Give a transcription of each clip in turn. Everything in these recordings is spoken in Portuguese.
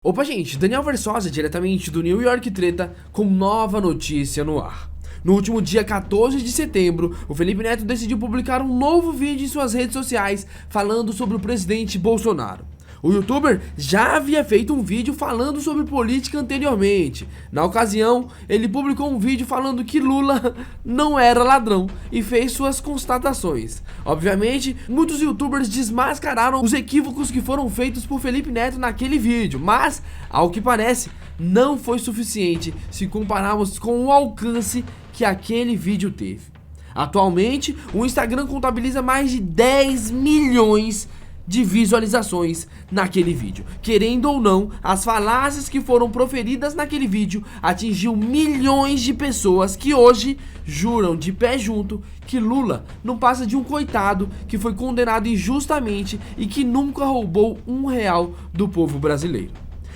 Opa, gente, Daniel Versosa, diretamente do New York Treta, com nova notícia no ar. No último dia 14 de setembro, o Felipe Neto decidiu publicar um novo vídeo em suas redes sociais falando sobre o presidente Bolsonaro. O youtuber já havia feito um vídeo falando sobre política anteriormente. Na ocasião, ele publicou um vídeo falando que Lula não era ladrão e fez suas constatações. Obviamente, muitos youtubers desmascararam os equívocos que foram feitos por Felipe Neto naquele vídeo, mas, ao que parece, não foi suficiente se compararmos com o alcance que aquele vídeo teve. Atualmente, o Instagram contabiliza mais de 10 milhões de visualizações naquele vídeo. Querendo ou não, as falácias que foram proferidas naquele vídeo atingiu milhões de pessoas que hoje juram de pé junto que Lula não passa de um coitado que foi condenado injustamente e que nunca roubou R$1 do povo brasileiro.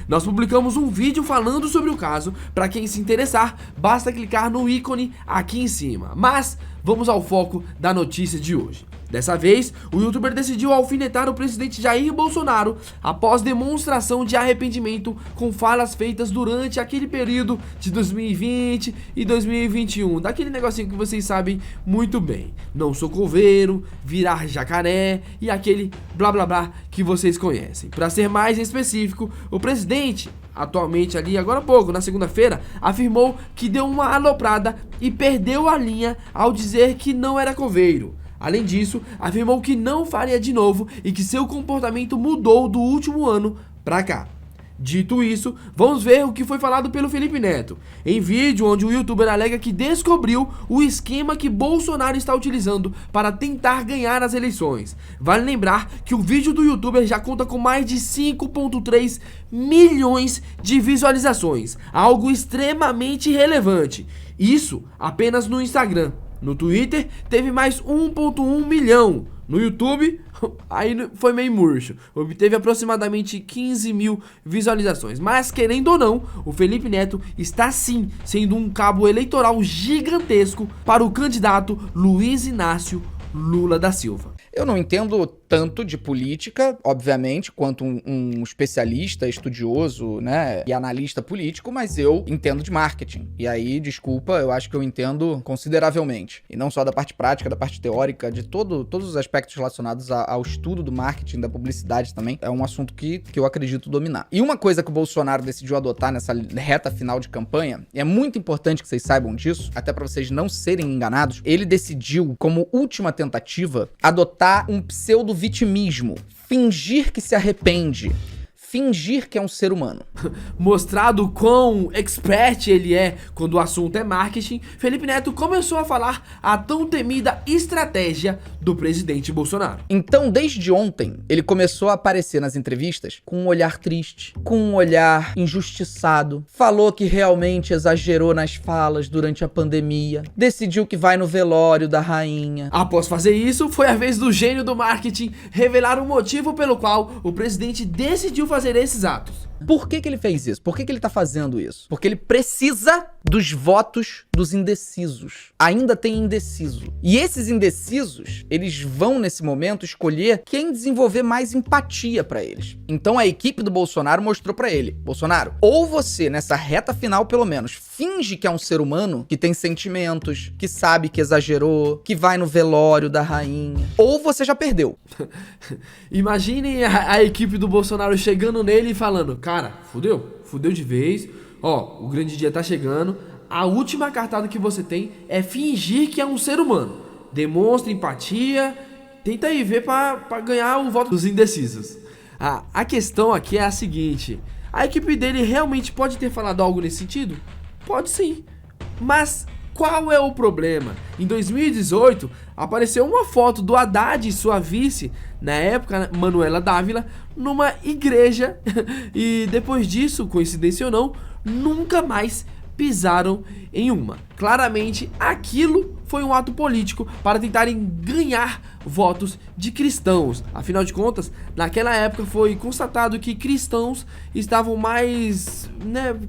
Nós publicamos um vídeo falando sobre o caso. Para quem se interessar, basta clicar no ícone aqui em cima. Mas vamos ao foco da notícia de hoje. Dessa vez, o youtuber decidiu alfinetar o presidente Jair Bolsonaro após demonstração de arrependimento com falas feitas durante aquele período de 2020 e 2021. Daquele negocinho que vocês sabem muito bem. Não sou coveiro, virar jacaré e aquele blá blá blá que vocês conhecem. Para ser mais específico, o presidente, atualmente ali, agora há pouco, na segunda-feira, afirmou que deu uma aloprada e perdeu a linha ao dizer que não era coveiro. Além disso, afirmou que não faria de novo e que seu comportamento mudou do último ano pra cá. Dito isso, vamos ver o que foi falado pelo Felipe Neto, em vídeo onde o youtuber alega que descobriu o esquema que Bolsonaro está utilizando para tentar ganhar as eleições. Vale lembrar que o vídeo do youtuber já conta com mais de 5,3 milhões de visualizações, algo extremamente relevante. Isso apenas no Instagram. No Twitter teve mais 1,1 milhão. No YouTube, aí foi meio murcho. Obteve aproximadamente 15 mil visualizações. Mas, querendo ou não, o Felipe Neto está sim sendo um cabo eleitoral gigantesco para o candidato Luiz Inácio Lula da Silva. Eu não entendo tanto de política, obviamente, quanto um especialista, estudioso, né, e analista político, mas eu entendo de marketing. E aí, desculpa, eu acho que eu entendo consideravelmente. E não só da parte prática, da parte teórica, de todos os aspectos relacionados ao estudo do marketing, da publicidade também. É um assunto que eu acredito dominar. E uma coisa que o Bolsonaro decidiu adotar nessa reta final de campanha, e é muito importante que vocês saibam disso, até para vocês não serem enganados, ele decidiu, como última tentativa, adotar um pseudo-vitimismo, fingir que se arrepende, fingir que é um ser humano. Mostrado quão expert ele é quando o assunto é marketing, Felipe Neto começou a falar a tão temida estratégia do presidente Bolsonaro. Então, desde ontem, ele começou a aparecer nas entrevistas com um olhar triste, com um olhar injustiçado, falou que realmente exagerou nas falas durante a pandemia, decidiu que vai no velório da rainha. Após fazer isso, foi a vez do gênio do marketing revelar o motivo pelo qual o presidente decidiu fazer esses atos. Por que ele fez isso? Por que ele tá fazendo isso? Porque ele precisa dos votos dos indecisos. Ainda tem indeciso. E esses indecisos, eles vão nesse momento escolher quem desenvolver mais empatia pra eles. Então a equipe do Bolsonaro mostrou pra ele: Bolsonaro, ou você, nessa reta final pelo menos, finge que é um ser humano, que tem sentimentos, que sabe que exagerou, que vai no velório da rainha, ou você já perdeu. Imaginem a equipe do Bolsonaro chegando nele e falando: cara, fudeu de vez, ó, o grande dia tá chegando, a última cartada que você tem é fingir que é um ser humano, demonstra empatia, tenta aí ver pra ganhar o voto dos indecisos. A questão aqui é a seguinte: a equipe dele realmente pode ter falado algo nesse sentido? Pode sim, mas qual é o problema? Em 2018, apareceu uma foto do Haddad e sua vice, na época, Manuela Dávila, numa igreja. E depois disso, coincidência ou não, nunca mais pisaram em uma. Claramente, aquilo foi um ato político para tentarem ganhar votos de cristãos. Afinal de contas, naquela época foi constatado que cristãos estavam mais,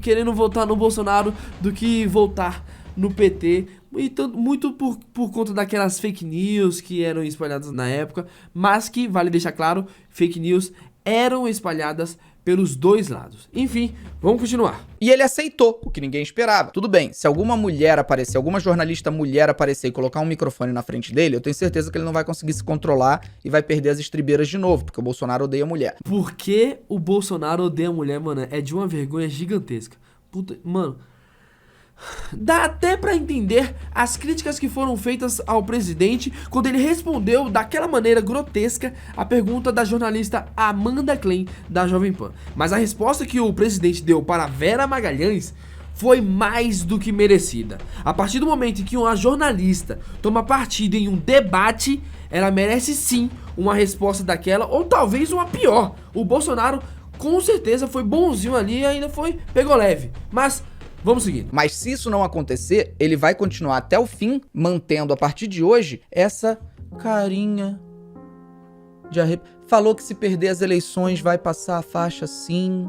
querendo votar no Bolsonaro do que votar no PT, e muito por conta daquelas fake news que eram espalhadas na época, mas que, vale deixar claro, fake news eram espalhadas pelos dois lados. Enfim, vamos continuar. E ele aceitou, o que ninguém esperava. Tudo bem, se alguma mulher aparecer, alguma jornalista mulher aparecer e colocar um microfone na frente dele, eu tenho certeza que ele não vai conseguir se controlar e vai perder as estribeiras de novo, porque o Bolsonaro odeia mulher. Por que o Bolsonaro odeia mulher, mano? É de uma vergonha gigantesca. Puta, mano... Dá até pra entender as críticas que foram feitas ao presidente quando ele respondeu daquela maneira grotesca a pergunta da jornalista Amanda Klein da Jovem Pan. Mas a resposta que o presidente deu para Vera Magalhães foi mais do que merecida. A partir do momento em que uma jornalista toma partido em um debate, ela merece sim uma resposta daquela, ou talvez uma pior. O Bolsonaro com certeza foi bonzinho ali e ainda pegou leve. Mas... vamos seguindo. Mas se isso não acontecer, ele vai continuar até o fim, mantendo a partir de hoje essa carinha de Falou que se perder as eleições vai passar a faixa sim,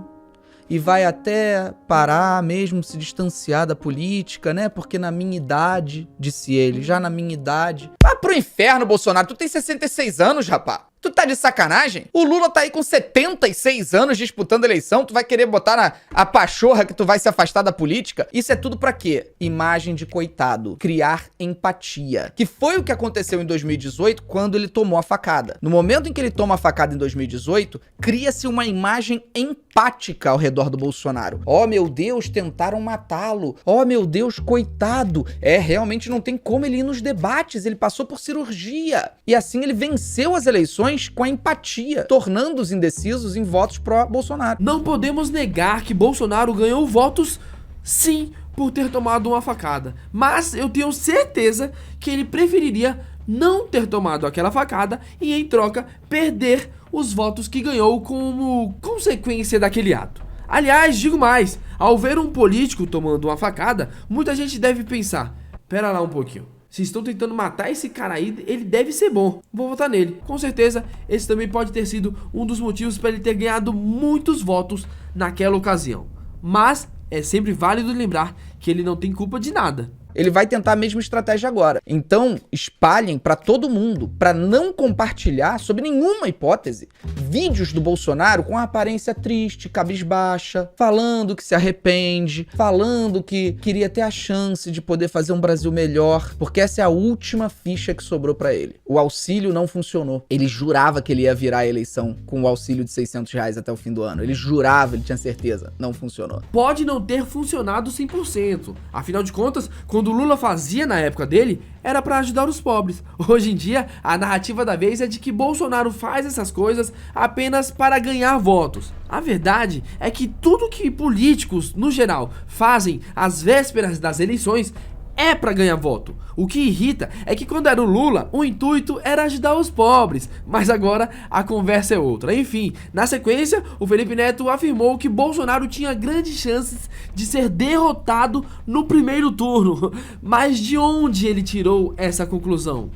e vai até parar, mesmo se distanciar da política, né? Porque na minha idade, disse ele, já na minha idade... Vá pro inferno, Bolsonaro, tu tem 66 anos, rapá. Tu tá de sacanagem? O Lula tá aí com 76 anos disputando eleição, tu vai querer botar a pachorra que tu vai se afastar da política? Isso é tudo pra quê? Imagem de coitado. Criar empatia. Que foi o que aconteceu em 2018 quando ele tomou a facada. No momento em que ele toma a facada em 2018, cria-se uma imagem empática ao redor do Bolsonaro. Oh, meu Deus, tentaram matá-lo. Oh, meu Deus, coitado. Realmente não tem como ele ir nos debates, ele passou por cirurgia. E assim ele venceu as eleições com a empatia, tornando os indecisos em votos pró-Bolsonaro. Não podemos negar que Bolsonaro ganhou votos, sim, por ter tomado uma facada. Mas eu tenho certeza que ele preferiria não ter tomado aquela facada e, em troca, perder os votos que ganhou como consequência daquele ato. Aliás, digo mais, ao ver um político tomando uma facada, muita gente deve pensar, pera lá um pouquinho. Se estão tentando matar esse cara aí, ele deve ser bom. Vou votar nele. Com certeza, esse também pode ter sido um dos motivos para ele ter ganhado muitos votos naquela ocasião. Mas é sempre válido lembrar que ele não tem culpa de nada. Ele vai tentar a mesma estratégia agora. Então, espalhem pra todo mundo, pra não compartilhar, sob nenhuma hipótese, vídeos do Bolsonaro com a aparência triste, cabisbaixa, falando que se arrepende, falando que queria ter a chance de poder fazer um Brasil melhor, porque essa é a última ficha que sobrou pra ele. O auxílio não funcionou. Ele jurava que ele ia virar a eleição com o auxílio de R$600 até o fim do ano. Ele jurava, ele tinha certeza. Não funcionou. Pode não ter funcionado 100%. Afinal de contas, quando o Lula fazia na época dele, era pra ajudar os pobres. Hoje em dia, a narrativa da vez é de que Bolsonaro faz essas coisas apenas para ganhar votos. A verdade é que tudo que políticos, no geral, fazem às vésperas das eleições é pra ganhar voto. O que irrita é que quando era o Lula, o intuito era ajudar os pobres, mas agora a conversa é outra. Enfim, na sequência, o Felipe Neto afirmou que Bolsonaro tinha grandes chances de ser derrotado no primeiro turno. Mas de onde ele tirou essa conclusão?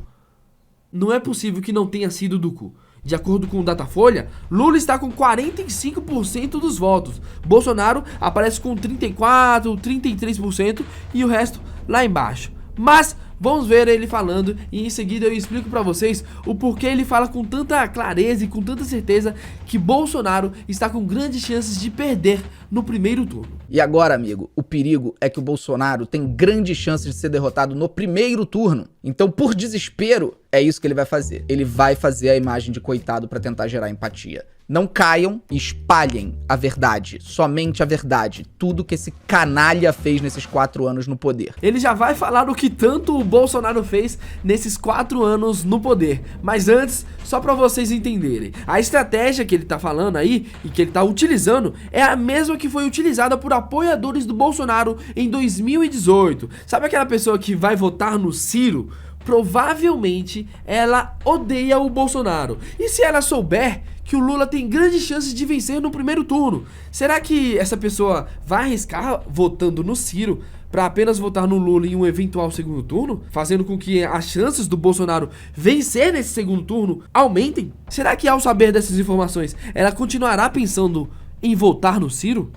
Não é possível que não tenha sido do cu. De acordo com o Datafolha, Lula está com 45% dos votos, Bolsonaro aparece com 34%, 33% e o resto lá embaixo. Mas vamos ver ele falando e em seguida eu explico pra vocês o porquê ele fala com tanta clareza e com tanta certeza que Bolsonaro está com grandes chances de perder no primeiro turno. E agora, amigo, o perigo é que o Bolsonaro tem grandes chances de ser derrotado no primeiro turno. Então, por desespero, é isso que ele vai fazer. Ele vai fazer a imagem de coitado pra tentar gerar empatia. Não caiam e espalhem a verdade, somente a verdade, tudo que esse canalha fez nesses 4 anos no poder. Ele já vai falar o que tanto o Bolsonaro fez nesses 4 anos no poder, mas antes, só pra vocês entenderem, a estratégia que ele tá falando aí e que ele tá utilizando é a mesma que foi utilizada por apoiadores do Bolsonaro em 2018. Sabe aquela pessoa que vai votar no Ciro? Provavelmente ela odeia o Bolsonaro. E se ela souber que o Lula tem grandes chances de vencer no primeiro turno, será que essa pessoa vai arriscar votando no Ciro para apenas votar no Lula em um eventual segundo turno, fazendo com que as chances do Bolsonaro vencer nesse segundo turno aumentem? Será que ao saber dessas informações ela continuará pensando em votar no Ciro?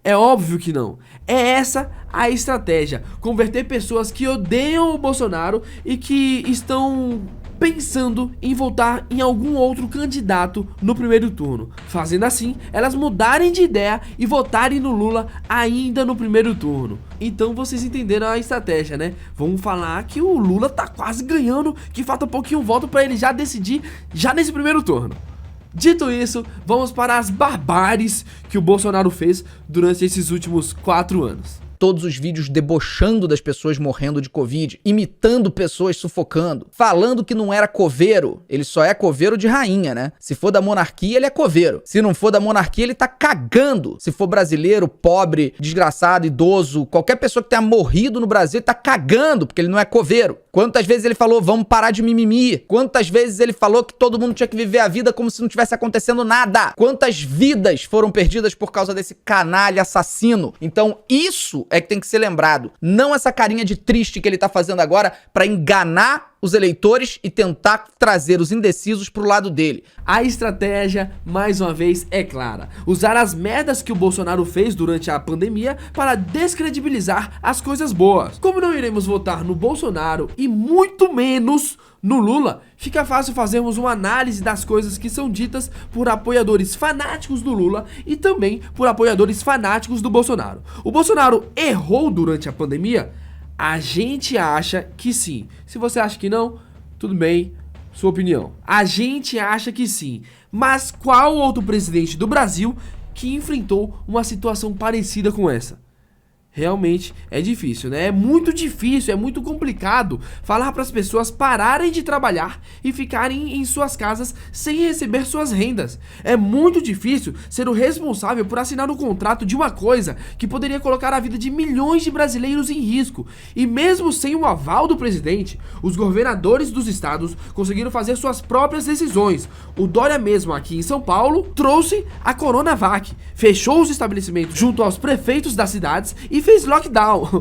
É óbvio que não. É essa a estratégia, converter pessoas que odeiam o Bolsonaro e que estão pensando em votar em algum outro candidato no primeiro turno, fazendo assim elas mudarem de ideia e votarem no Lula ainda no primeiro turno. Então vocês entenderam a estratégia, né? Vamos falar que o Lula tá quase ganhando, que falta pouquinho voto pra ele já decidir já nesse primeiro turno. Dito isso, vamos para as barbáries que o Bolsonaro fez durante esses últimos 4 anos. Todos os vídeos debochando das pessoas morrendo de Covid, imitando pessoas sufocando, falando que não era coveiro. Ele só é coveiro de rainha, né? Se for da monarquia, ele é coveiro. Se não for da monarquia, ele tá cagando. Se for brasileiro, pobre, desgraçado, idoso, qualquer pessoa que tenha morrido no Brasil, ele tá cagando, porque ele não é coveiro. Quantas vezes ele falou, vamos parar de mimimi? Quantas vezes ele falou que todo mundo tinha que viver a vida como se não tivesse acontecendo nada? Quantas vidas foram perdidas por causa desse canalha assassino? Então isso é que tem que ser lembrado. Não essa carinha de triste que ele tá fazendo agora pra enganar os eleitores e tentar trazer os indecisos pro lado dele. A estratégia, mais uma vez, é clara. Usar as merdas que o Bolsonaro fez durante a pandemia para descredibilizar as coisas boas. Como não iremos votar no Bolsonaro e muito menos no Lula, fica fácil fazermos uma análise das coisas que são ditas por apoiadores fanáticos do Lula e também por apoiadores fanáticos do Bolsonaro. O Bolsonaro errou durante a pandemia? A gente acha que sim. Se você acha que não, tudo bem, sua opinião. A gente acha que sim. Mas qual outro presidente do Brasil que enfrentou uma situação parecida com essa? Realmente é difícil, né? É muito difícil, é muito complicado falar para as pessoas pararem de trabalhar e ficarem em suas casas sem receber suas rendas. É muito difícil ser o responsável por assinar um contrato de uma coisa que poderia colocar a vida de milhões de brasileiros em risco. E mesmo sem o aval do presidente, os governadores dos estados conseguiram fazer suas próprias decisões. O Dória mesmo aqui em São Paulo trouxe a Coronavac, fechou os estabelecimentos junto aos prefeitos das cidades e fez lockdown,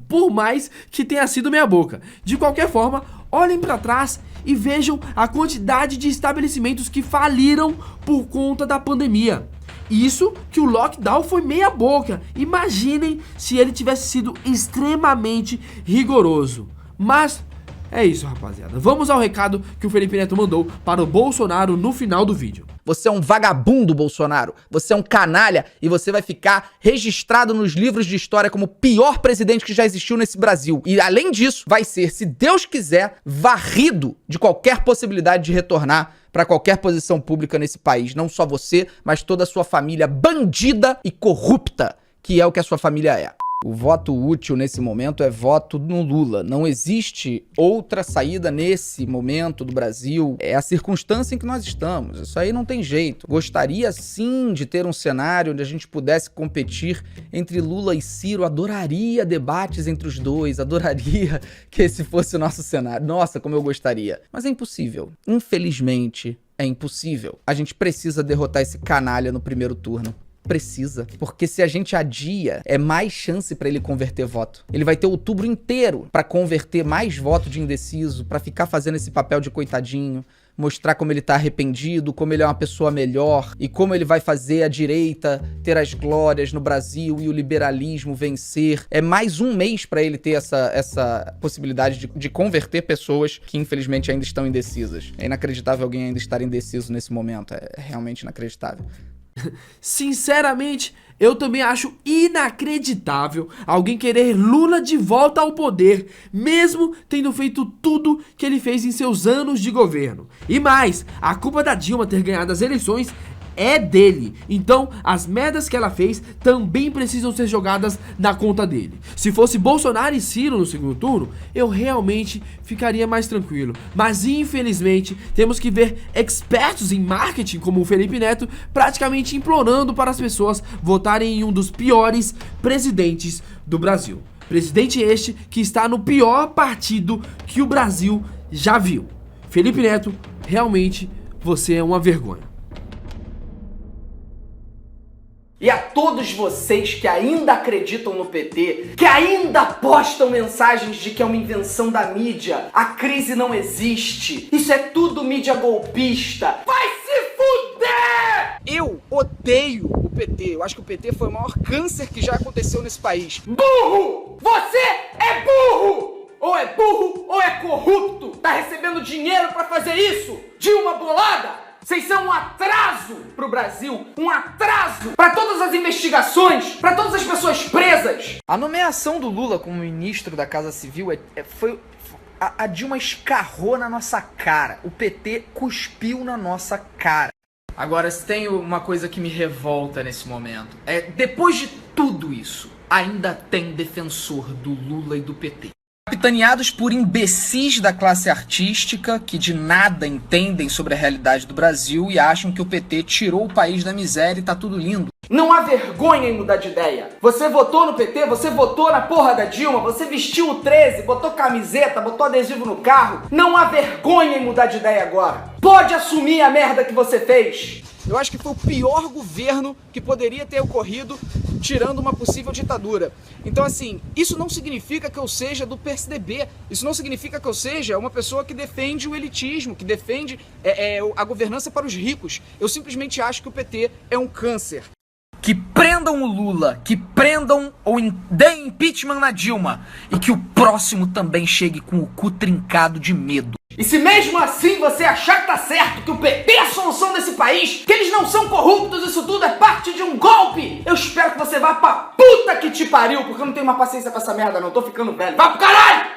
por mais que tenha sido meia boca. De qualquer forma, olhem pra trás e vejam a quantidade de estabelecimentos que faliram por conta da pandemia. Isso que o lockdown foi meia boca. Imaginem se ele tivesse sido extremamente rigoroso. Mas é isso, rapaziada. Vamos ao recado que o Felipe Neto mandou para o Bolsonaro no final do vídeo. Você é um vagabundo, Bolsonaro. Você é um canalha e você vai ficar registrado nos livros de história como o pior presidente que já existiu nesse Brasil. E além disso, vai ser, se Deus quiser, varrido de qualquer possibilidade de retornar para qualquer posição pública nesse país. Não só você, mas toda a sua família bandida e corrupta, que é o que a sua família é. O voto útil nesse momento é voto no Lula. Não existe outra saída nesse momento do Brasil. É a circunstância em que nós estamos. Isso aí não tem jeito. Gostaria sim de ter um cenário onde a gente pudesse competir entre Lula e Ciro. Adoraria debates entre os dois. Adoraria que esse fosse o nosso cenário. Nossa, como eu gostaria. Mas é impossível. Infelizmente, é impossível. A gente precisa derrotar esse canalha no primeiro turno. Precisa, porque se a gente adia, é mais chance pra ele converter voto. Ele vai ter outubro inteiro pra converter mais voto de indeciso, pra ficar fazendo esse papel de coitadinho, mostrar como ele tá arrependido, como ele é uma pessoa melhor e como ele vai fazer a direita ter as glórias no Brasil e o liberalismo vencer. É mais um mês pra ele ter essa possibilidade de converter pessoas que infelizmente ainda estão indecisas. É inacreditável alguém ainda estar indeciso nesse momento, é realmente inacreditável. Sinceramente, eu também acho inacreditável alguém querer Lula de volta ao poder, mesmo tendo feito tudo que ele fez em seus anos de governo. E mais, a culpa da Dilma ter ganhado as eleições é dele, então as merdas que ela fez também precisam ser jogadas na conta dele. Se fosse Bolsonaro e Ciro no segundo turno, eu realmente ficaria mais tranquilo, mas infelizmente temos que ver expertos em marketing como o Felipe Neto praticamente implorando para as pessoas votarem em um dos piores presidentes do Brasil. Presidente este que está no pior partido que o Brasil já viu. Felipe Neto, realmente você é uma vergonha. E a todos vocês que ainda acreditam no PT, que ainda postam mensagens de que é uma invenção da mídia, a crise não existe, isso é tudo mídia golpista, vai se fuder! Eu odeio o PT, eu acho que o PT foi o maior câncer que já aconteceu nesse país. Burro! Você é burro! Ou é burro ou é corrupto! tá recebendo dinheiro pra fazer isso? Dilma bolada? Vocês são um atraso pro Brasil, um atraso pra todas as investigações, pra todas as pessoas presas. A nomeação do Lula como ministro da Casa Civil a Dilma escarrou na nossa cara. O PT cuspiu na nossa cara. Agora, se tem uma coisa que me revolta nesse momento, depois de tudo isso, ainda tem defensor do Lula e do PT. Capitaneados por imbecis da classe artística que de nada entendem sobre a realidade do Brasil e acham que o PT tirou o país da miséria e tá tudo lindo. Não há vergonha em mudar de ideia. Você votou no PT, você votou na porra da Dilma, você vestiu o 13, botou camiseta, botou adesivo no carro. Não há vergonha em mudar de ideia agora. Pode assumir a merda que você fez. Eu acho que foi o pior governo que poderia ter ocorrido, tirando uma possível ditadura. Então, assim, isso não significa que eu seja do PSDB, isso não significa que eu seja uma pessoa que defende o elitismo, que defende a governança para os ricos. Eu simplesmente acho que o PT é um câncer. Que prendam o Lula, que prendam ou deem impeachment na Dilma e que o próximo também chegue com o cu trincado de medo. E se mesmo assim você achar que tá certo, que o PT é a solução desse país, que eles não são corruptos, isso tudo é parte de um golpe, eu espero que você vá pra puta que te pariu, porque eu não tenho mais paciência pra essa merda não, tô ficando velho. Vá pro caralho!